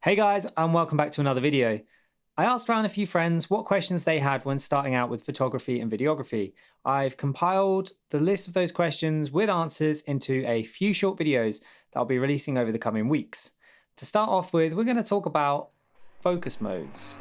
Hey guys, and welcome back to another video. I asked around a few friends what questions they had when starting out with photography and videography. I've compiled the list of those questions with answers into a few short videos that I'll be releasing over the coming weeks. To start off with, we're going to talk about focus modes.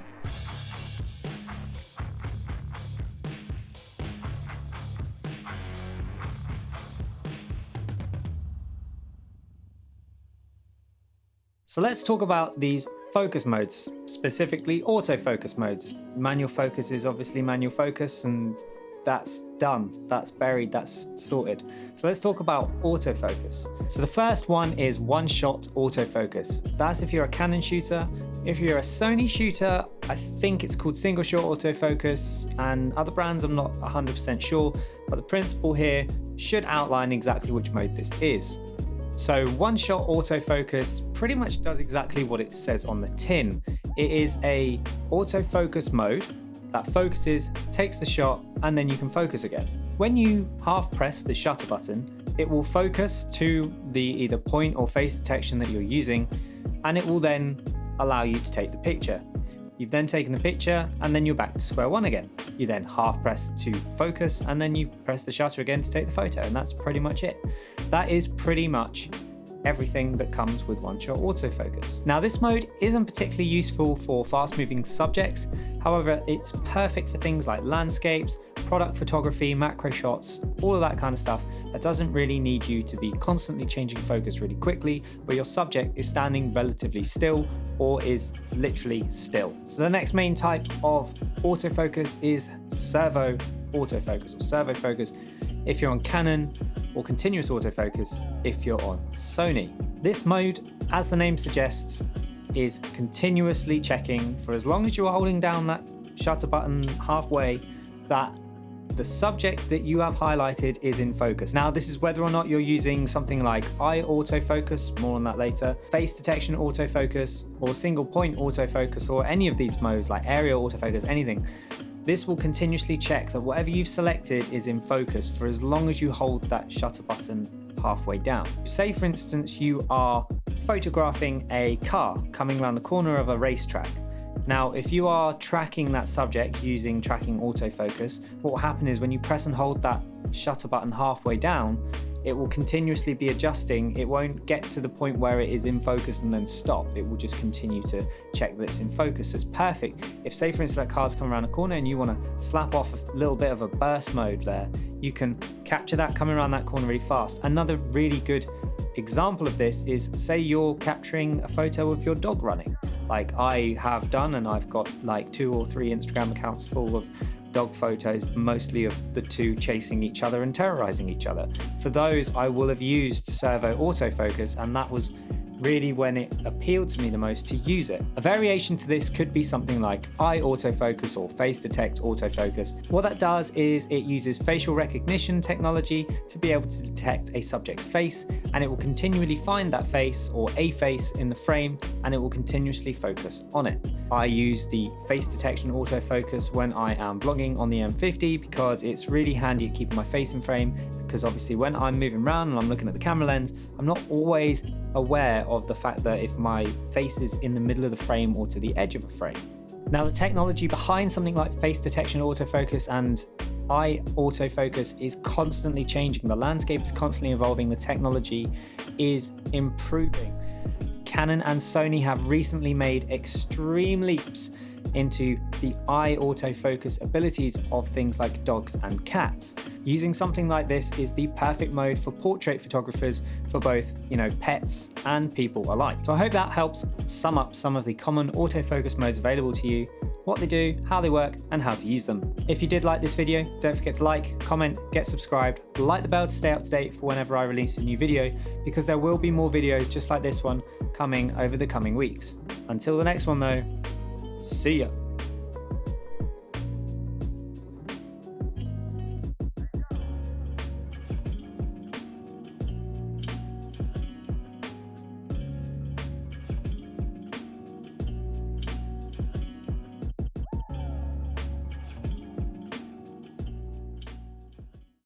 So let's talk about these focus modes, specifically autofocus modes. Manual focus is obviously manual focus, and that's done, that's buried, that's sorted. So let's talk about autofocus. So the first one is one-shot autofocus. That's if you're a Canon shooter. If you're a Sony shooter, I think it's called single-shot autofocus, and other brands I'm not 100% sure, but the principle here should outline exactly which mode this is. So one-shot autofocus pretty much does exactly what it says on the tin. It is a autofocus mode that focuses, takes the shot, and then you can focus again. When you half press the shutter button, it will focus to the either point or face detection that you're using, and it will then allow you to take the picture. You've then taken the picture, and then you're back to square one again. You then half press to focus, and then you press the shutter again to take the photo, and that's pretty much it. That is pretty much everything that comes with one-shot autofocus. Now, this mode isn't particularly useful for fast-moving subjects. However, it's perfect for things like landscapes, product photography, macro shots, all of that kind of stuff that doesn't really need you to be constantly changing focus really quickly, where your subject is standing relatively still or is literally still. So the next main type of autofocus is servo autofocus or servo focus if you're on Canon, or continuous autofocus if you're on Sony. This mode, as the name suggests, is continuously checking for as long as you're holding down that shutter button halfway that the subject that you have highlighted is in focus. Now, this is whether or not you're using something like eye autofocus, more on that later, face detection autofocus, or single point autofocus, or any of these modes like aerial autofocus, anything. This will continuously check that whatever you've selected is in focus for as long as you hold that shutter button halfway down. Say, for instance, you are photographing a car coming around the corner of a racetrack. Now, if you are tracking that subject using tracking autofocus, what will happen is when you press and hold that shutter button halfway down, it will continuously be adjusting. It won't get to the point where it is in focus and then stop. It will just continue to check that it's in focus. So it's perfect. If, say, for instance, that car's coming around a corner and you want to slap off a little bit of a burst mode there, you can capture that coming around that corner really fast. Another really good example of this is, say you're capturing a photo of your dog running, like I have done, and I've got like 2 or 3 Instagram accounts full of dog photos, mostly of the two chasing each other and terrorizing each other. For those, I will have used servo autofocus, and that was really when it appealed to me the most to use it. A variation to this could be something like eye autofocus or face detect autofocus. What that does is it uses facial recognition technology to be able to detect a subject's face, and it will continually find that face or a face in the frame, and it will continuously focus on it. I use the face detection autofocus when I am vlogging on the M50 because it's really handy at keeping my face in frame, because obviously when I'm moving around and I'm looking at the camera lens, I'm not always aware of the fact that if my face is in the middle of the frame or to the edge of a frame. Now, the technology behind something like face detection autofocus and eye autofocus is constantly changing. The landscape is constantly evolving. The technology is improving. Canon and Sony have recently made extreme leaps into the eye autofocus abilities of things like dogs and cats. Using something like this is the perfect mode for portrait photographers for both, pets and people alike. So I hope that helps sum up some of the common autofocus modes available to you, what they do, how they work, and how to use them. If you did like this video, don't forget to like, comment, get subscribed, light the bell to stay up to date for whenever I release a new video, because there will be more videos just like this one coming over the coming weeks. Until the next one though, see ya.